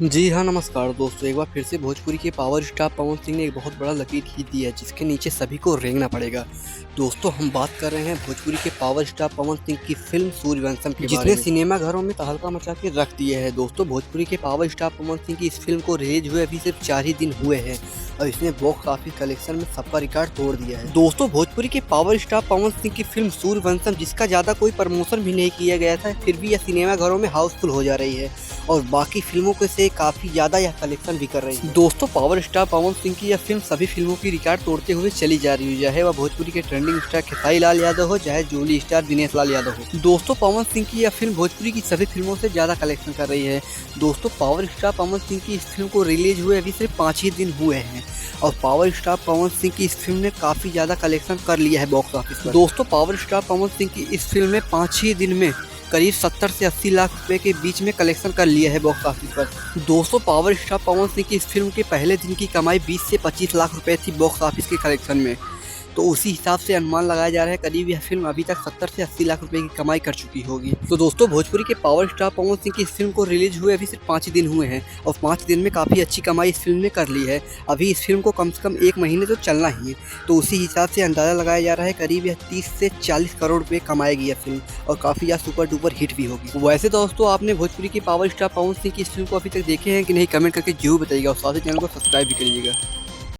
जी हाँ, नमस्कार दोस्तों। एक बार फिर से भोजपुरी के पावर स्टार पवन सिंह ने एक बहुत बड़ा लकीर खींच दी है, जिसके नीचे सभी को रेंगना पड़ेगा। दोस्तों, हम बात कर रहे हैं भोजपुरी के पावर स्टार पवन सिंह की फिल्म सूर्यवंशम के बारे में, जिसने सिनेमा घरों में तहलका मचा के रख दिया है। दोस्तों, भोजपुरी के पावर स्टार पवन सिंह की इस फिल्म को रिलीज हुए अभी सिर्फ 4 ही दिन हुए हैं और इसने बॉक्स ऑफिस कलेक्शन में सबका रिकॉर्ड तोड़ दिया है। दोस्तों, भोजपुरी के पावर स्टार पवन सिंह की फिल्म सूर्यवंशम, जिसका ज्यादा कोई प्रमोशन भी नहीं किया गया था, फिर भी यह सिनेमा घरों में हाउसफुल हो जा रही है और बाकी फिल्मों के से काफी ज्यादा यह कलेक्शन भी कर रही है। दोस्तों, पावर स्टार पवन सिंह की यह फिल्म सभी फिल्मों की रिकॉर्ड तोड़ते हुए चली जा रही है, चाहे वह भोजपुरी के ट्रेंडिंग स्टार खेसारी लाल यादव हो, चाहे जोली स्टार दिनेश लाल यादव हो। दोस्तों, पवन सिंह की यह फिल्म भोजपुरी की सभी फिल्मों से ज्यादा कलेक्शन कर रही है। दोस्तों, पावर स्टार पवन सिंह की इस फिल्म को रिलीज हुए अभी सिर्फ 5 ही दिन हुए हैं और पावर स्टार पवन सिंह की इस फिल्म ने काफी ज्यादा कलेक्शन कर लिया है बॉक्स ऑफिस पर। दोस्तों, पावर स्टार पवन सिंह की इस फिल्म ने 5 ही दिन में करीब 70 से 80 लाख रुपए के बीच में कलेक्शन कर लिया है बॉक्स ऑफिस पर। दोस्तों, पावर स्टार पवन सिंह की इस फिल्म के पहले दिन की कमाई 20 से 25 लाख रुपए थी बॉक्स ऑफिस के कलेक्शन में, तो उसी हिसाब से अनुमान लगाया जा रहा है करीब यह फिल्म अभी तक 70 से 80 लाख रुपए की कमाई कर चुकी होगी। तो दोस्तों, भोजपुरी के पावर स्टार पवन सिंह की इस फिल्म को रिलीज हुए अभी सिर्फ 5 ही दिन हुए हैं और 5 दिन में काफ़ी अच्छी कमाई इस फिल्म ने कर ली है। अभी इस फिल्म को कम से कम 1 महीने तो चलना ही है, तो उसी हिसाब से अंदाज़ा लगाया जा रहा है करीब यह 30 से 40 करोड़ रुपये कमाएगी यह फिल्म और काफ़ी ज़्यादा सुपर डुपर हिट भी होगी। वैसे दोस्तों, आपने भोजपुरी के पावर स्टार पवन सिंह की इस फिल्म को अभी तक देखे हैं कि नहीं, कमेंट करके जरूर बताइएगा और साथ ही चैनल को सब्सक्राइब भी करिएगा।